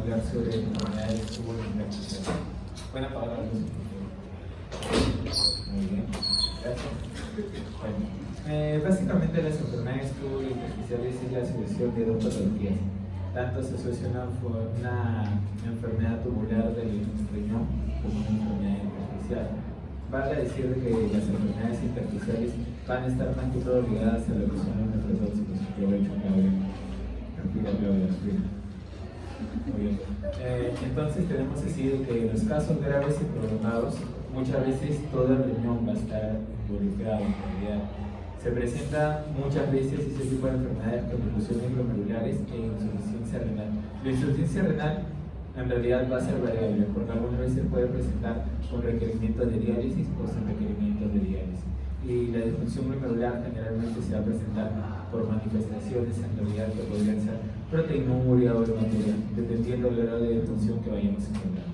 hablar sobre enfermedades tubulointersticiales. ¿Pueden apagar la luz? Muy bien, gracias. Bueno, básicamente las enfermedades tubulointersticiales es la asociación de dos patologías. Tanto se asocia una enfermedad tubular del riñón como una enfermedad intersticial. Vale decir que las enfermedades intersticiales van a estar más que todo ligadas a lo que son los nefrotóxicos. Aprovecho, Claudia. Respira, Claudia, respira. Muy bien. Entonces tenemos así de que en los casos graves y prolongados, muchas veces todo el riñón va a estar involucrado en realidad. Se presenta muchas veces ese tipo de enfermedades con inclusiones glomerulares e insuficiencia renal. La insuficiencia renal en realidad va a ser variable, porque algunas veces puede presentar con requerimientos de diálisis o sin requerimientos de diálisis. Y la disfunción glomerular generalmente se va a presentar por manifestaciones en realidad que podrían ser proteinuria o hematuria, dependiendo del grado de disfunción que vayamos a encontrar.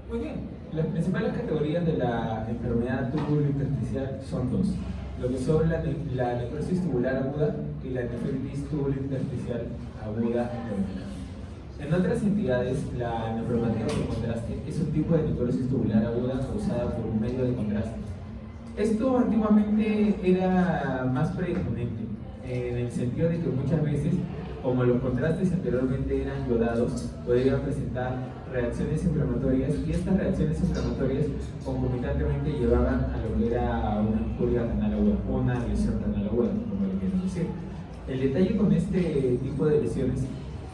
Muy bien, las principales categorías de la enfermedad tubulointersticial son dos: lo que son la necrosis tubular aguda y la nefritis tubulointersticial aguda crónica. En otras entidades, la nefropatía por contraste es un tipo de necrosis tubular aguda causada por un medio de contraste. Esto antiguamente era más preexponente, en el sentido de que muchas veces, como los contrastes anteriormente eran yodados, podrían presentar reacciones inflamatorias, y estas reacciones inflamatorias concomitantemente llevaban a lo que era una injuria renal aguda, una lesión renal aguda, como lo quiero decir. El detalle con este tipo de lesiones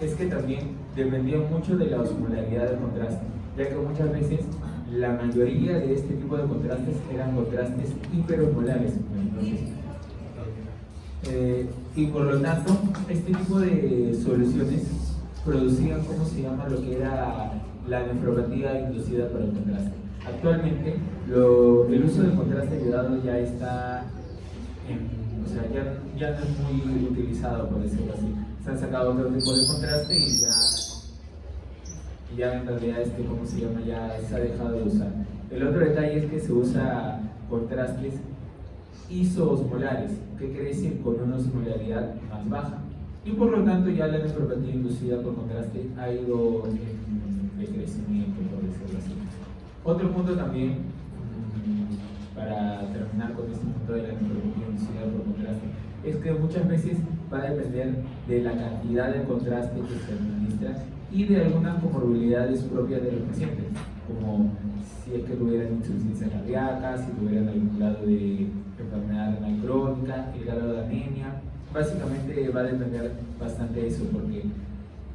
es que también dependía mucho de la osmolaridad del contraste, ya que muchas veces la mayoría de este tipo de contrastes eran contrastes hiperosmolares. Y por lo tanto, este tipo de soluciones producían, ¿cómo se llama?, lo que era la nefropatía inducida por el contraste. Actualmente, el uso del contraste ayudado ya está ya no es muy utilizado, por decirlo así. Se han sacado otro tipo de contraste y ya en realidad ¿cómo se llama?, ya se ha dejado de usar. El otro detalle es que se usa contrastes isoosmolares, que quiere decir con una osmolaridad más baja, y por lo tanto ya la nefropatía inducida por contraste ha ido en decrecimiento, por decirlo así. Otro punto también, para terminar con este punto de la nefropatía inducida por contraste, es que muchas veces va a depender de la cantidad de contraste que se administra y de algunas comorbilidades propias de los pacientes, como si es que tuvieran insuficiencia cardíaca, si tuvieran algún grado de enfermedad renal crónica, el grado de anemia. Básicamente va a depender bastante de eso, porque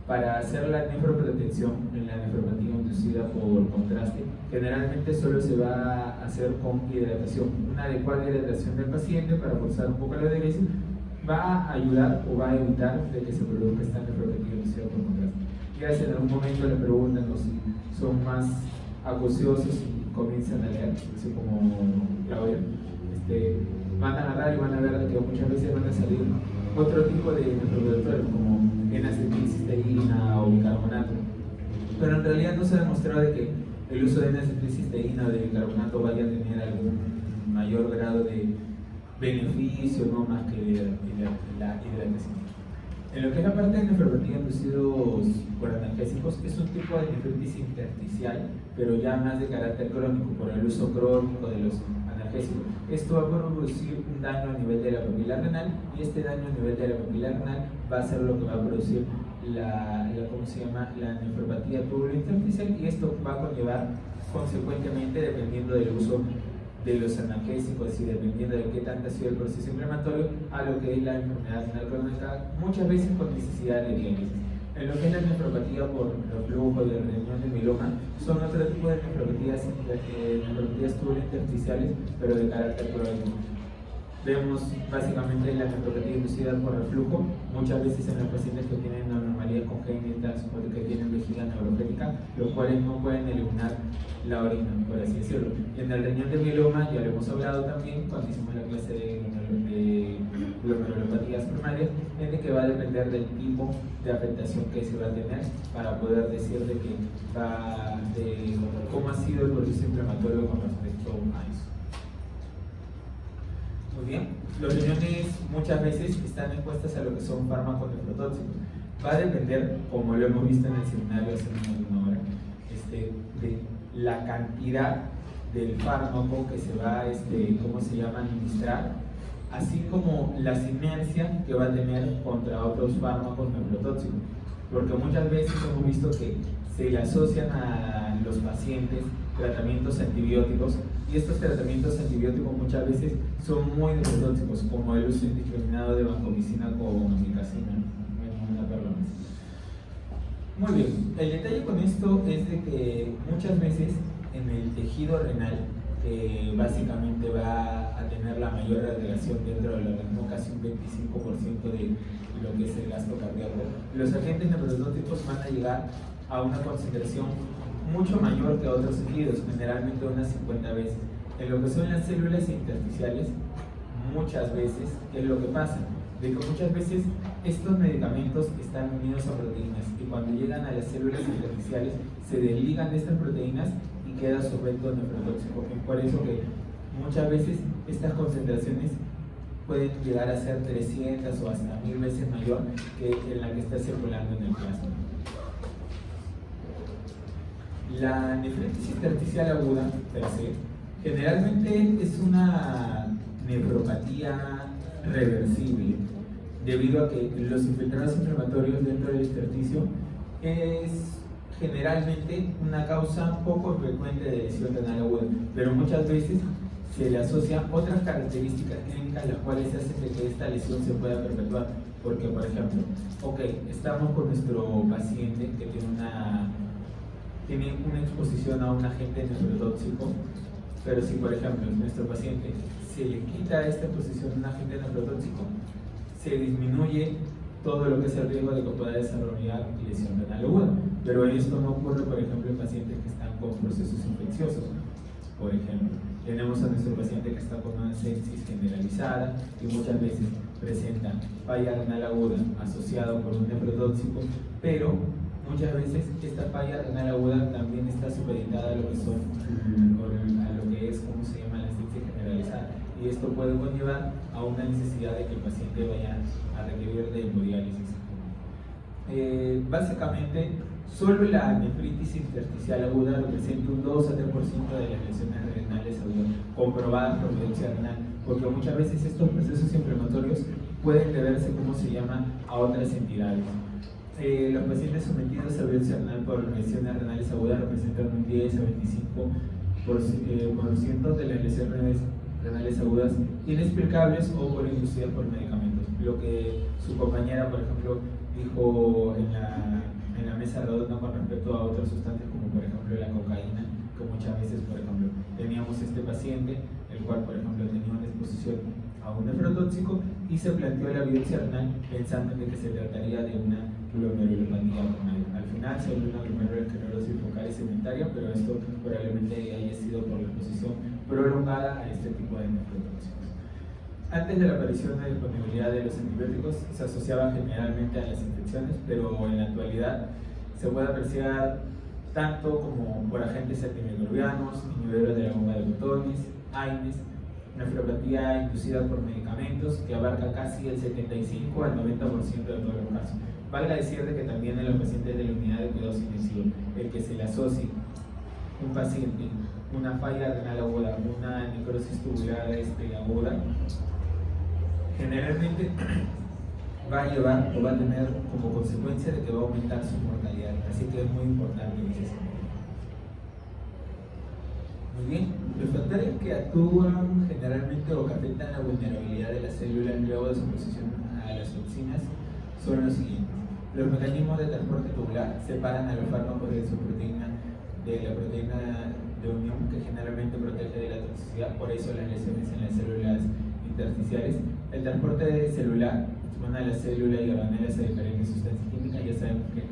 para hacer la nefroprotención en la nefropatía inducida por contraste, generalmente solo se va a hacer con hidratación. Una adecuada hidratación del paciente para forzar un poco la diálisis va a ayudar o va a evitar de que se produzca esta nefropatía inducida por contraste. Ya si en algún momento le preguntan o si son más acuciosos y comienzan a leer, así como Claudia, van a agarrar y van a ver que muchas veces van a salir otro tipo de nefroprotectores como N-acetilcisteína o bicarbonato, pero en realidad no se ha demostrado de que el uso de N-acetilcisteína o de bicarbonato vaya a tener algún mayor grado de beneficio, no más que la hidratación. En lo que es la parte de nefropatía inducidos por analgésicos, es un tipo de nefritis intersticial, pero ya más de carácter crónico, por el uso crónico de los analgésicos. Esto va a producir un daño a nivel de la papila renal, y este daño a nivel de la papila renal va a ser lo que va a producir la nefropatía tubulointersticial, y esto va a conllevar consecuentemente, dependiendo del uso de los analgésicos y dependiendo de qué tanto ha sido el proceso inflamatorio, a lo que es la enfermedad renal crónica, muchas veces con necesidad de diálisis. En lo que es la nefropatía por reflujo del riñón de mieloma, son otro tipo de nefropatías tubulointersticiales, pero de carácter crónico. Vemos básicamente la nefropatía inducida por reflujo, muchas veces en los pacientes que tienen anomalías congénitas o que tienen vejiga neurogénica, los cuales no pueden eliminar la orina, por así decirlo. Y en el riñón de mieloma, ya lo hemos hablado también cuando hicimos la clase de glomerulopatías primarias, en el que va a depender del tipo de afectación que se va a tener para poder decir de cómo ha sido el proceso inflamatorio con respecto a eso. Muy bien, los riñones muchas veces están expuestos a lo que son fármacos nefrotóxicos. va a depender, como lo hemos visto en el seminario hace menos de una hora, de la cantidad del fármaco que se va a administrar, así como la sinergia que va a tener contra otros fármacos neurotóxicos. Porque muchas veces hemos visto que se le asocian a los pacientes tratamientos antibióticos, y estos tratamientos antibióticos muchas veces son muy neurotóxicos, como el uso indiscriminado de vancomicina con amikacina. Una perla más. Muy bien, el detalle con esto es de que muchas veces en el tejido renal, que básicamente va a tener la mayor agregación dentro del organismo, casi un 25% de lo que es el gasto cardíaco, los agentes neurotóxicos van a llegar a una concentración mucho mayor que otros tejidos, generalmente unas 50 veces. En lo que son las células intersticiales, muchas veces, ¿qué es lo que pasa? De que muchas veces estos medicamentos están unidos a proteínas, y cuando llegan a las células intersticiales se desligan de estas proteínas y queda su efecto neurotóxico. Es por eso que muchas veces estas concentraciones pueden llegar a ser 300 o hasta 1000 veces mayor que en la que está circulando en el plasma. La nefritis intersticial aguda, per se, generalmente es una nefropatía reversible, debido a que los infiltrados inflamatorios dentro del intersticio es generalmente una causa poco frecuente de lesión renal aguda, pero muchas veces se le asocian otras características clínicas las cuales hacen de que esta lesión se pueda perpetuar. Porque, por ejemplo, estamos con nuestro paciente que tiene una exposición a un agente neurotóxico, pero si, por ejemplo, nuestro paciente se le quita esta exposición a un agente neurotóxico, se disminuye todo lo que es el riesgo de que pueda desarrollar lesión renal aguda. Pero esto no ocurre, por ejemplo, en pacientes que están con procesos infecciosos. Por ejemplo, tenemos a nuestro paciente que está con una sepsis generalizada y muchas veces presenta falla renal aguda asociada con un neurotóxico, pero muchas veces esta falla renal aguda también está supeditada a lo que es, ¿cómo se llama?, la sepsis generalizada, y esto puede conllevar a una necesidad de que el paciente vaya a requerir de hemodiálisis. Básicamente, solo la nefritis intersticial aguda representa un 2 a 3% de las lesiones renales agudas comprobadas por biopsia renal, porque muchas veces estos procesos inflamatorios pueden deberse, ¿cómo se llama?, a otras entidades. Los pacientes sometidos a biopsia renal por lesiones renales agudas representan un 10 a 25% de las lesiones renales agudas inexplicables o por inducidas por medicamentos. Lo que su compañera, por ejemplo, dijo en la mesa redonda con respecto a otras sustancias, como por ejemplo la cocaína, que muchas veces, por ejemplo, teníamos este paciente, el cual, por ejemplo, tenía una exposición a un neurotóxico y se planteó la biopsia renal pensando en que se trataría de una glomerulopatía renal. Al final se dio una glomerulosclerosis focal y sedentaria, pero esto probablemente haya sido por la exposición prolongada a este tipo de neurotóxicos. Antes de la aparición de disponibilidad de los antibióticos se asociaba generalmente a las infecciones, pero en la actualidad se puede apreciar tanto como por agentes antimicrobianos, inhibidores de la bomba de botones, AINES, nefropatía inducida por medicamentos que abarca casi el 75 al 90% de todos los casos. Valga decirte que también en los pacientes de la unidad de cuidados intensivos, el que se le asocie un paciente una falla renal aguda, una necrosis tubular aguda, generalmente va a llevar o va a tener como consecuencia de que va a aumentar su mortalidad, así que es muy importante eso. Muy bien, los factores que actúan generalmente o que afectan la vulnerabilidad de las células luego de su exposición a las toxinas son los siguientes. Los mecanismos de transporte tubular separan a los fármacos de la proteína de unión que generalmente protege de la toxicidad, por eso las lesiones en las células intersticiales. El transporte celular expone a la célula y organelas a diferentes sustancias químicas. Ya sabemos que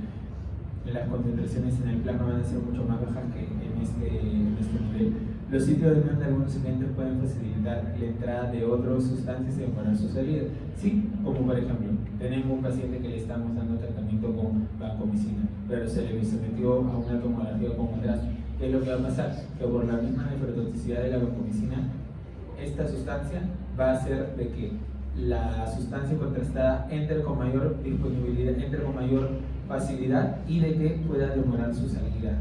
las concentraciones en el plasma van a ser mucho más bajas que en este nivel. Los sitios de unión de algunos agentes pueden facilitar la entrada de otras sustancias y mejorar su salida. Sí, como por ejemplo, tenemos un paciente que le estamos dando tratamiento con vancomicina, pero se le sometió a una tomografía con contraste. ¿Qué es lo que va a pasar? Que por la misma nefrotoxicidad de la vancomicina, esta sustancia va a hacer de que la sustancia contrastada entre con mayor disponibilidad, entre con mayor facilidad y de que pueda demorar su salida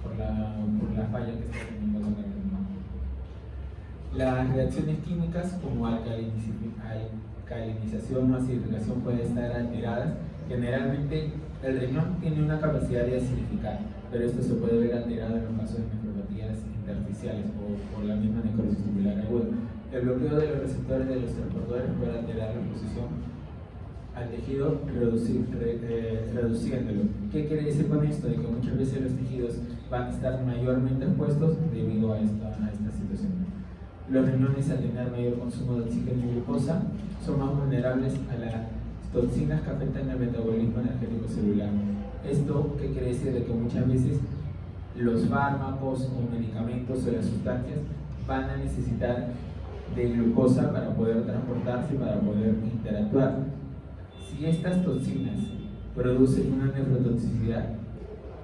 por la falla que está teniendo con el riñón. Las reacciones químicas como alcalinización o acidificación pueden estar alteradas. Generalmente el riñón tiene una capacidad de acidificar, pero esto se puede ver alterado en los casos de nefropatías intersticiales o por la misma necrosis tubular aguda. El bloqueo de los receptores de los transportadores puede alterar la exposición al tejido reduciéndolo. ¿Qué quiere decir con esto? De que muchas veces los tejidos van a estar mayormente expuestos debido a esta situación. Los riñones, al tener mayor consumo de oxígeno y glucosa, son más vulnerables a las toxinas que afectan el metabolismo energético celular. ¿Esto qué quiere decir? De que muchas veces los fármacos o medicamentos o las sustancias van a necesitar de glucosa para poder transportarse y para poder interactuar. Si estas toxinas producen una nefrotoxicidad,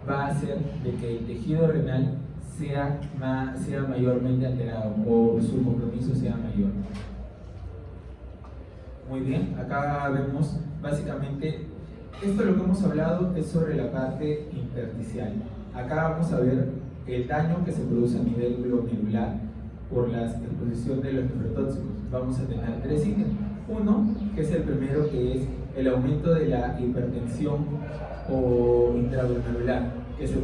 va a hacer de que el tejido renal sea mayormente alterado o su compromiso sea mayor. Muy bien, acá vemos básicamente, esto lo que hemos hablado es sobre la parte intersticial. Acá vamos a ver el daño que se produce a nivel glomerular por la exposición de los nefrotóxicos. Vamos a tener tres ítems. Uno, que es el primero, que es el aumento de la hipertensión o intraglomerular. ¿Qué es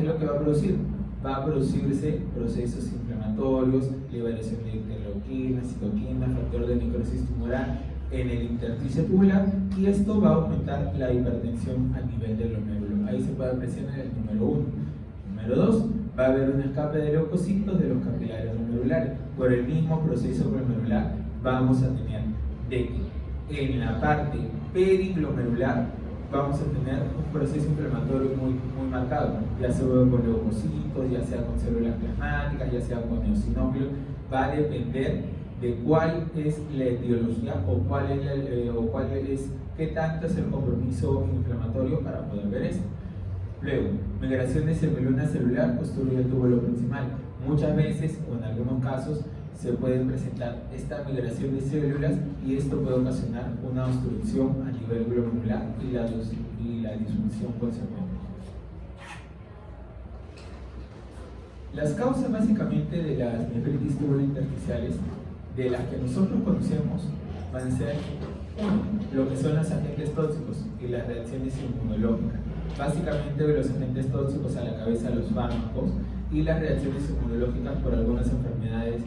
lo que va a producir? Va a producirse procesos inflamatorios, liberación de interleuquina, citoquina, factor de necrosis tumoral en el intersticio tubular, y esto va a aumentar la hipertensión a nivel del glomérulo. Ahí se puede apreciar en el número 1. Número 2, va a haber un escape de leucocitos de los capilares glomerulares. Por el mismo proceso glomerular vamos a tener de que en la parte periglomerular vamos a tener un proceso inflamatorio muy marcado, ya sea con leucocitos, ya sea con células plasmáticas, ya sea con eosinófilos. Va a depender de cuál es la etiología o qué tanto es el compromiso inflamatorio para poder ver esto. Luego, migración de semiluna celular obstruye el túbulo proximal. Muchas veces, o en algunos casos, se puede presentar esta migración de células y esto puede ocasionar una obstrucción a nivel glomerular y la disfunción consecuente. Las causas básicamente de las nefritis tubulointersticiales, de las que nosotros conocemos, van a ser lo que son los agentes tóxicos y las reacciones inmunológicas. Básicamente los agentes tóxicos a la cabeza, los fármacos, y las reacciones inmunológicas por algunas enfermedades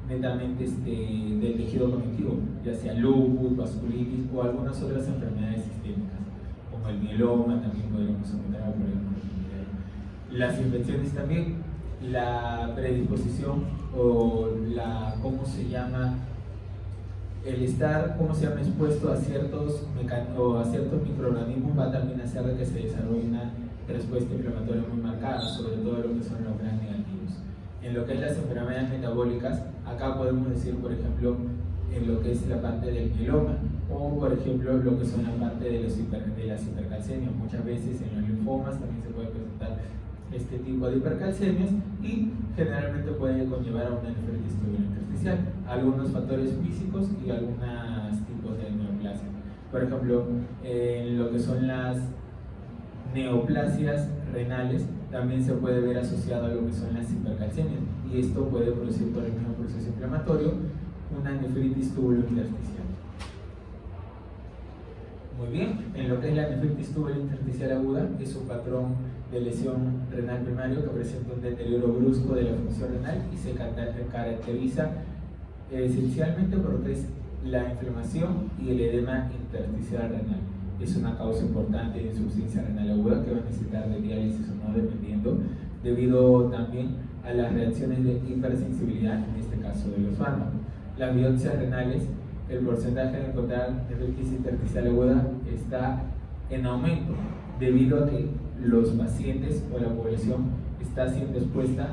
netamente del tejido conectivo, ya sea lupus, vasculitis o algunas otras enfermedades sistémicas, como el mieloma, también podríamos encontrar por ejemplo. Las infecciones también, la predisposición o el estar expuesto a ciertos microorganismos va también a hacer de que se desarrolle una respuesta inflamatoria muy marcada, sobre todo lo que son los gram negativos. En lo que es las enfermedades metabólicas, acá podemos decir, por ejemplo, en lo que es la parte del mieloma, o por ejemplo, lo que son la parte de las hipercalcemias. Muchas veces en los linfomas también se puede presentar este tipo de hipercalcemias y generalmente puede conllevar a una nefritis tubulointersticial, algunos factores físicos y algunos tipos de neoplasia. Por ejemplo, en lo que son las neoplasias renales también se puede ver asociado a lo que son las hipercalcemias, y esto puede producir por el mismo proceso inflamatorio una nefritis tubulointersticial. Muy bien, en lo que es la nefritis tubulointersticial aguda, es un patrón de lesión renal primario que presenta un deterioro brusco de la función renal y se caracteriza esencialmente por lo que es la inflamación y el edema intersticial renal. Es una causa importante de insuficiencia renal aguda que va a necesitar de diálisis o no, dependiendo, debido también a las reacciones de hipersensibilidad, en este caso de los fármacos. Las biopsias renales, el porcentaje de encontrar nefritis intersticial aguda está en aumento, debido a que los pacientes o la población está siendo expuesta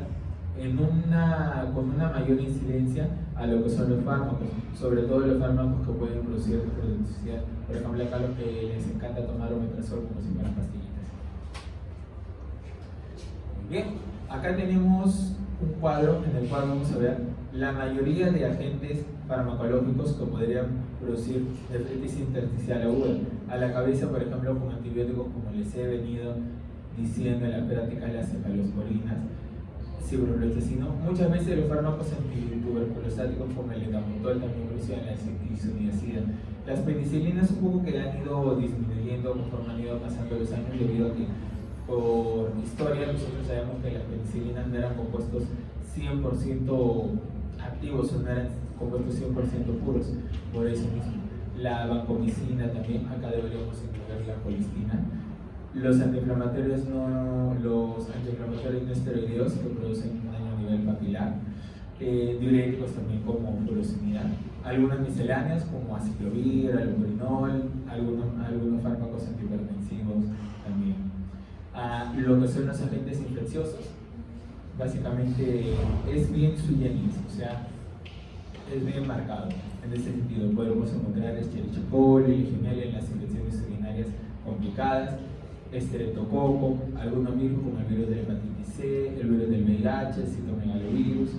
con una mayor incidencia a lo que son los fármacos, sobre todo los fármacos que pueden producir nefrotoxicidad. Por ejemplo, acá los que les encanta tomar omeprazol como si fueran pastillitas. Muy bien, acá tenemos un cuadro en el cual vamos a ver La mayoría de agentes farmacológicos que podrían producir nefritis intersticial aguda, a la cabeza, por ejemplo, con antibióticos, como les he venido diciendo en la práctica de las cefalosporinas, ciprofloxacino. Muchas veces los fármacos antituberculostáticos como el etambutol también producen la isoniazida. Las penicilinas un poco que han ido disminuyendo conforme han ido pasando los años, debido a que por historia nosotros sabemos que las penicilinas no eran compuestos 100% activos, o no eran compuestos 100% puros. Por eso mismo la vancomicina también, acá deberíamos incluir la colistina. Los antiinflamatorios no esteroideos que producen daño a nivel papilar, diuréticos también como furosemida, algunas misceláneas como aciclovir, allopurinol, algunos fármacos antihipertensivos también. Lo que son los agentes infecciosos, básicamente es bien sui generis, o sea, es bien marcado. En ese sentido, podemos encontrar Escherichia coli, Legionella en las infecciones urinarias complicadas, estreptococo, algunos virus como el virus de la hepatitis C, el virus del VIH, el citomegalovirus,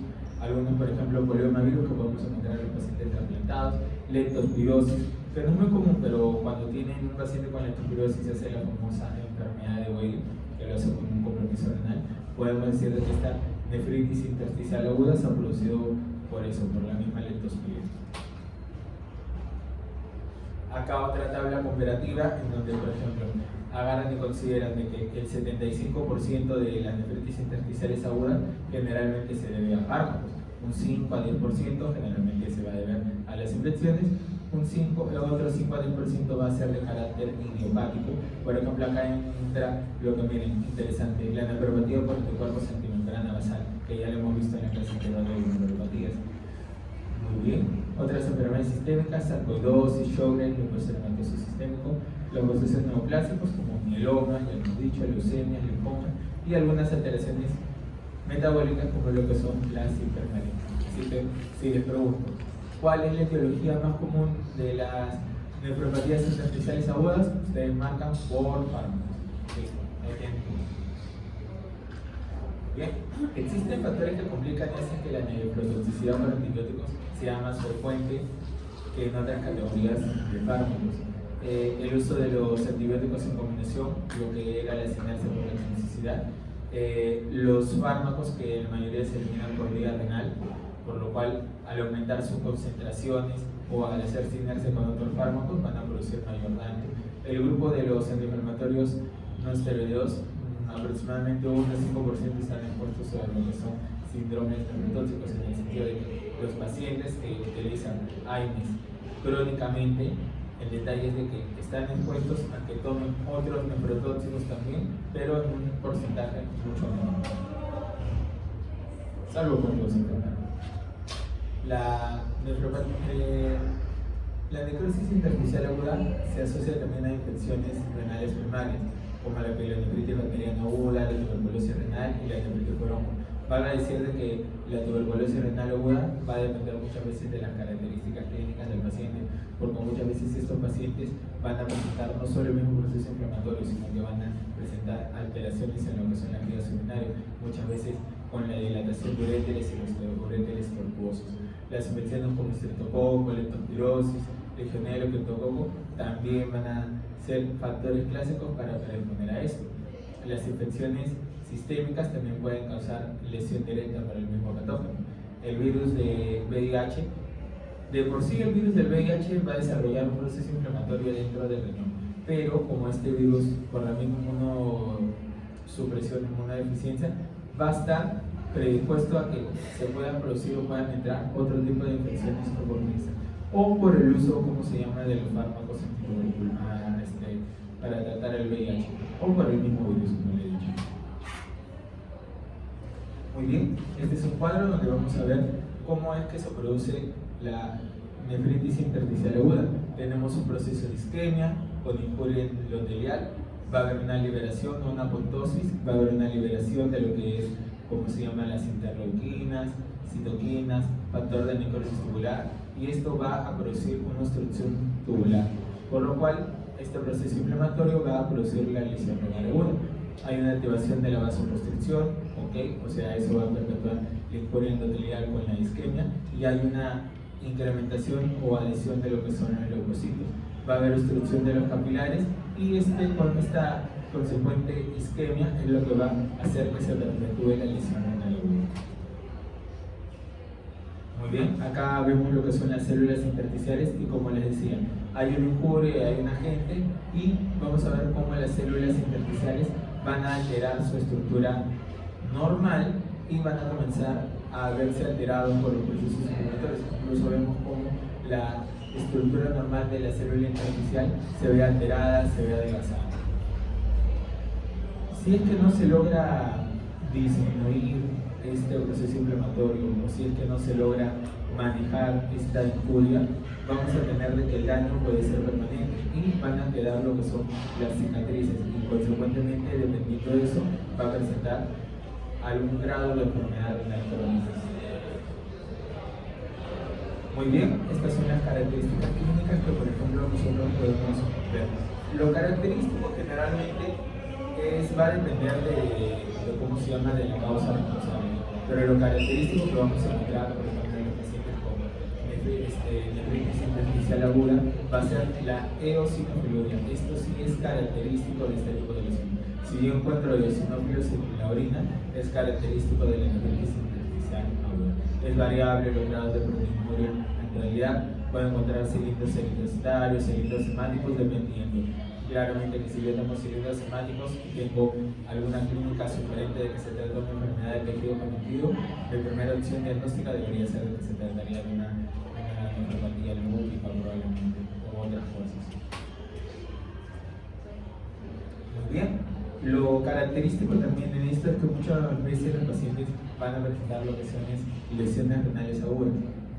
algunos, por ejemplo, poliomavirus que podemos encontrar en los pacientes trasplantados, leptospirosis, que no es muy común, pero cuando tienen un paciente con leptospirosis se hace la famosa enfermedad de Weil, que lo hace con un compromiso renal, podemos decir que esta nefritis intersticial aguda se ha producido por eso, por la misma leptospirosis. Acá otra tabla comparativa en donde, por ejemplo, agarran y consideran de que el 75% de las nefritis intersticiales agudas generalmente se debe a fármacos, un 5 a 10% generalmente se va a deber a las infecciones, otro 5 a 10% va a ser de carácter idiopático. Por ejemplo, acá entra lo que miren, interesante, la nefropatía por anticuerpos antimembrana basal, que ya lo hemos visto en la clase anterior de neuropatías. Muy bien. Otras enfermedades sistémicas, sarcoidosis, Sjögren, leucoceromatosis sistémico, los procesos neoplásicos como mieloma, ya hemos dicho, leucemia, linfoma, y algunas alteraciones metabólicas como lo que son las hipercalemia. Así que, si les pregunto, ¿cuál es la etiología más común de las nefropatías intersticiales agudas? Ustedes marcan por fármacos. Bien, existen factores que complican y hacen que la nefrotoxicidad por antibióticos sea más frecuente que en otras categorías de fármacos. El uso de los antibióticos en combinación, lo que era la asignancia por la toxicidad, los fármacos que la mayoría se eliminan por vía renal, por lo cual al aumentar sus concentraciones o al hacer sinergia con otros fármacos van a producir mayor daño. El grupo de los antiinflamatorios no esteroideos, aproximadamente 1 al 5% están expuestos a lo que son síndromes nefrotóxicos, en el sentido de que los pacientes que utilizan AINES crónicamente, el detalle es de que están expuestos a que tomen otros nefrotóxicos también, pero en un porcentaje mucho menor, salvo cuando los enferman. La necrosis intersticial aguda se asocia también a infecciones renales primarias, como la pielonefritis bacteriana aguda, la tuberculosis renal y la nefritis por hongo. Van a decir de que la tuberculosis renal aguda va a depender muchas veces de las características clínicas del paciente, porque muchas veces estos pacientes van a presentar no solo el mismo proceso inflamatorio, sino que van a presentar alteraciones en lo que son las vías urinarias, muchas veces con la dilatación de uréteres y los uréteres tortuosos. Las infecciones como estreptococo, leptospirosis, legionela o criptococo también van a ser factores clásicos para predisponer a esto. Las infecciones sistémicas también pueden causar lesión directa por el mismo patógeno. El virus de VIH, de por sí el virus del VIH va a desarrollar un proceso inflamatorio dentro del riñón, pero como este virus por la misma inmunosupresión, inmunodeficiencia, va a estar predispuesto a que se puedan producir o puedan entrar otro tipo de infecciones oportunistas, o por el uso, como se llama, de los fármacos para tratar el VIH, o por el mismo virus, como le he dicho. Muy bien, este es un cuadro donde vamos a ver cómo es que se produce la nefritis intersticial aguda. Tenemos un proceso de isquemia con injuria endotelial, va a haber una liberación o una apoptosis, va a haber una liberación de lo que es, como se llaman, las interleuquinas, citoquinas, factor de necrosis tubular, y esto va a producir una obstrucción tubular, por lo cual este proceso inflamatorio va a producir la lesión renal aguda. hay una activación de la vasoconstricción, ¿ok? O sea, eso va a perpetuar la injuria endotelial con la isquemia, y hay una incrementación o adhesión de lo que son los leucocitos. Va a haber obstrucción de los capilares, y con esta consecuente isquemia es lo que va a hacer que se perpetúe la lesión renal aguda. Muy bien, acá vemos lo que son las células intersticiales, y como les decía, hay una injuria, hay un agente, y vamos a ver cómo las células intersticiales van a alterar su estructura normal y van a comenzar a verse alterados por los procesos inflamatorios. Incluso vemos cómo la estructura normal de la célula intersticial se ve alterada, se ve adelgazada. Si es que no se logra disminuir este proceso inflamatorio, o si es que no se logra manejar esta injuria, vamos a tener de que el daño puede ser permanente y van a quedar lo que son las cicatrices, y consecuentemente, dependiendo de eso, va a presentar algún grado de enfermedad renal crónica. Muy bien, estas son las características clínicas que, por ejemplo, nosotros podemos ver. Lo característico generalmente va a depender de cómo se llama, de la causa responsable, pero lo característico que vamos a encontrar, por ejemplo, en los pacientes con nefritis intersticial aguda, va a ser la eosinofiluria. Esto sí es característico de este tipo de lesión. Si yo encuentro eosinófilos en la orina, es característico de la nefritis intersticial aguda. Es variable los grados de proteinuria. En realidad pueden encontrar cilindros eritrocitarios, cilindros hemáticos, dependiendo. Claramente que si yo tengo cilindros hemáticos y tengo alguna clínica sugerente de que se trata de una enfermedad del tejido conectivo, mi primera opción diagnóstica debería ser de que se trataría de una nefropatía lúpica probablemente, o otras cosas. Muy bien. Lo característico también en esto es que muchas veces los pacientes van a presentar lo que son lesiones renales agudas,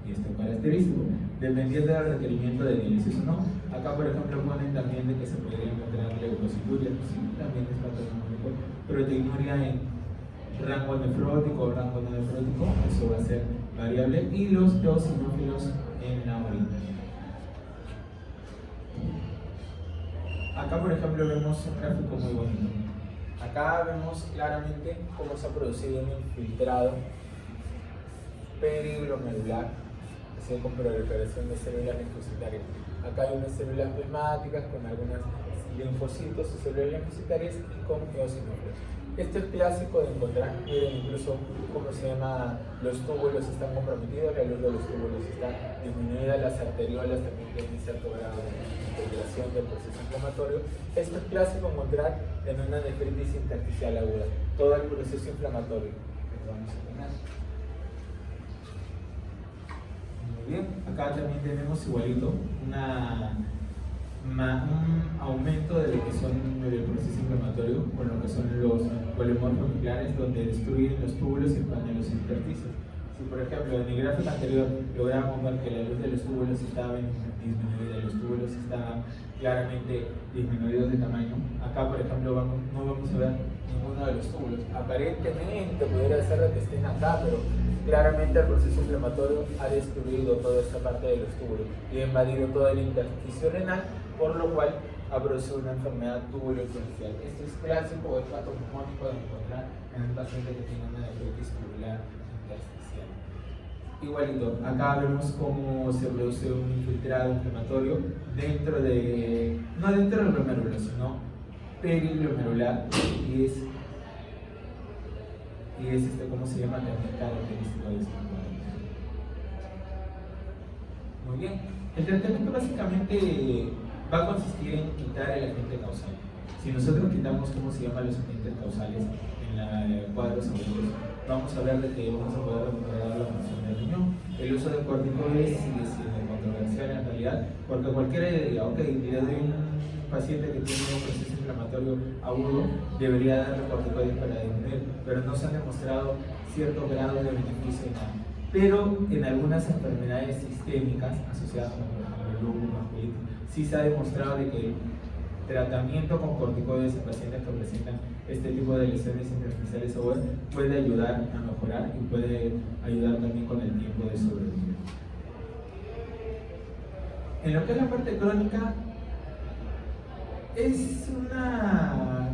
y esto es característico, dependiendo del requerimiento de diálisis o no. Acá, por ejemplo, ponen también de que se podría encontrar leucocituria, sí, también es patológico, proteinuria en rango nefrótico o rango no nefrótico, eso va a ser variable, y los eosinófilos en la orina. Acá, por ejemplo, vemos un gráfico muy bonito. Acá vemos claramente cómo se ha producido un infiltrado periglomerular, así con proliferación de células linfocitarias. Acá hay unas células plasmáticas con algunos linfocitos o células linfocitarias y con eosinófilos. Esto es clásico de encontrar, miren incluso cómo se llama, los túbulos están comprometidos, la luz de los túbulos está disminuida, las arteriolas también tienen cierto grado de integración del proceso inflamatorio. Esto es clásico encontrar en una nefritis intersticial aguda, todo el proceso inflamatorio que vamos a tener. Muy bien, acá también tenemos igualito un aumento de lo que son el proceso inflamatorio con lo que son los polimorfos nucleares, donde destruyen los túbulos y expanden los intersticios. Si, por ejemplo, en el gráfico anterior logramos ver que la luz de los túbulos estaba disminuida, los túbulos estaban claramente disminuidos de tamaño, acá, por ejemplo, no vamos a ver ninguno de los túbulos. Aparentemente pudiera ser que estén acá, pero claramente el proceso inflamatorio ha destruido toda esta parte de los túbulos y ha invadido todo el intersticio renal, por lo cual ha producido una enfermedad tubulo-intersticial. Esto es clásico o es patognomónico de encontrar en un paciente que tiene una nefritis tubular intersticial. Igualito, acá vemos cómo se produce un infiltrado inflamatorio dentro de, no dentro del glomérulo, sino periglomerular, y es ¿cómo se llama? También característico de este cuadro. Muy bien, el tratamiento básicamente va a consistir en quitar el agente causal. Si nosotros quitamos, ¿cómo se llama?, los agentes causales en cuadros agudos, vamos a ver de que vamos a poder recuperar la función del riñón. El uso de corticoides sigue siendo controversial en realidad, porque cualquiera diría, ok, le doy un paciente que tiene un proceso inflamatorio agudo, debería darle corticoides para disminuir, pero no se han demostrado ciertos grados de beneficio en nada. Pero en algunas enfermedades sistémicas asociadas con, por ejemplo, el lupus, vasculitis, sí se ha demostrado de que el tratamiento con corticoides en pacientes que presentan este tipo de lesiones intersticiales agudas puede ayudar a mejorar y puede ayudar también con el tiempo de sobrevivir. En lo que es la parte crónica, es una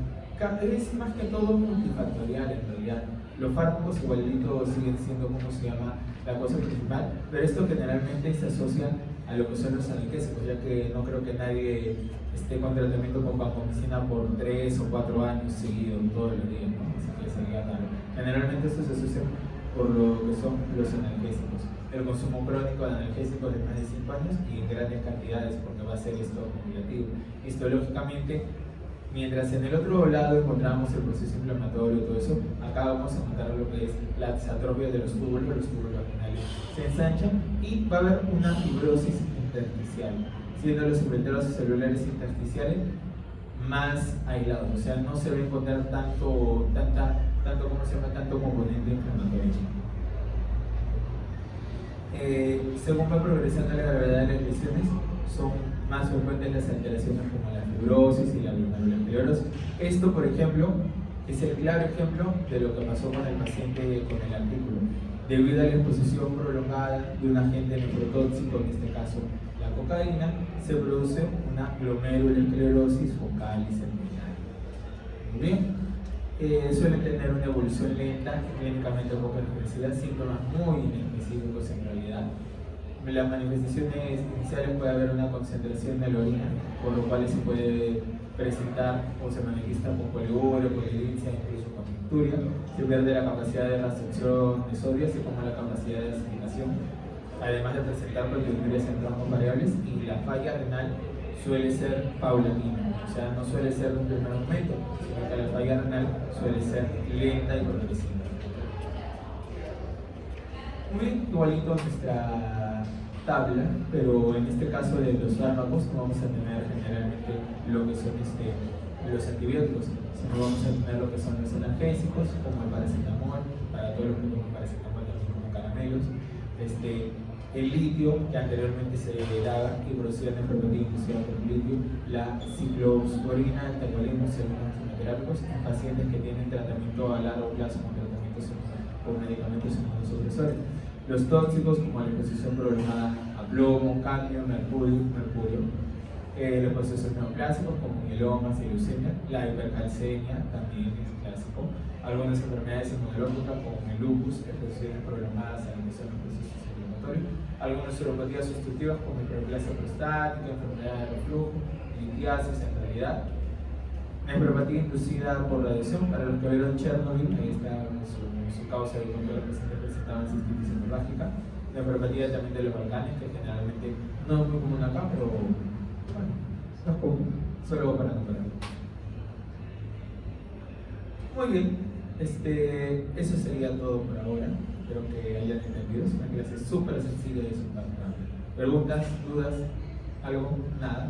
Es más que todo multifactorial en realidad. Los fármacos igualito siguen siendo, como se llama, la cosa principal, pero esto generalmente se asocia a lo que son los analgésicos, ya que no creo que nadie esté con tratamiento con vancomicina por 3 o 4 años seguidos, todos los días, ¿no? Así que sería raro. Generalmente esto se asocia por lo que son los analgésicos. El consumo crónico de analgésicos de más de 5 años y en grandes cantidades, porque va a ser esto acumulativo. Histológicamente, mientras en el otro lado encontramos el proceso inflamatorio y todo eso, acá vamos a encontrar lo que es la atrofia de los túbulos vaginales se ensanchan y va a haber una fibrosis intersticial, siendo los epitelios celulares intersticiales más aislados, o sea, no se va a encontrar tanto componente inflamatorio. Según va progresando la gravedad de las lesiones, son más frecuentes las alteraciones como la fibrosis y la glomerulosclerosis. Esto, por ejemplo, es el claro ejemplo de lo que pasó con el paciente con el artículo. Debido a la exposición prolongada de un agente nefrotóxico, en este caso la cocaína, se produce una glomerulosclerosis focal y seminal. Muy bien. Suelen tener una evolución lenta, clínicamente poco expresiva, síntomas muy inespecíficos en realidad. Las manifestaciones iniciales puede haber una concentración de la orina, por lo cual se puede presentar o se manifiesta con poliuria, polidipsia, incluso con micturia. Se pierde la capacidad de recepción de sodio, así como la capacidad de acidificación, además de presentar poliurias en tramos variables, y la falla renal suele ser paulatina, o sea, no suele ser de un primer momento, sino que la falla renal suele ser lenta y progresiva. Muy igualito nuestra tabla, pero en este caso de los fármacos no vamos a tener generalmente lo que son los antibióticos, sino vamos a tener lo que son los analgésicos, como el paracetamol, para todos los que toman paracetamol también como caramelos, el litio, que anteriormente se daba y producía nefropatía inducida por litio, la ciclosporina, el tamolismo, algunos quimioterápicos en pacientes que tienen tratamiento a largo plazo con tratamientos con medicamentos inmunosupresores. Los tóxicos, como la exposición prolongada a plomo, cadmio, mercurio, los procesos neoplásicos como mielomas y leucemia, la hipercalcemia también es clásico, algunas enfermedades inmunológicas como el lupus, exposiciones prolongadas a la emisión de procesos inflamatorios, algunas uropatías obstructivas como hiperplasia prostática, enfermedad de reflujo, litiasis en realidad, nefropatía inducida por radiación. Para los que vieron Chernobyl, ahí está su causa de cuando los pacientes presentaban cistitis hemorrágica. Nefropatía también de los Balcanes, que generalmente no es muy común acá, pero bueno, no es común, solo para comparar. Muy bien, eso sería todo por ahora. Espero que hayan entendido. Es una clase súper sencilla y súper rápida. ¿Preguntas, dudas, algo? Nada.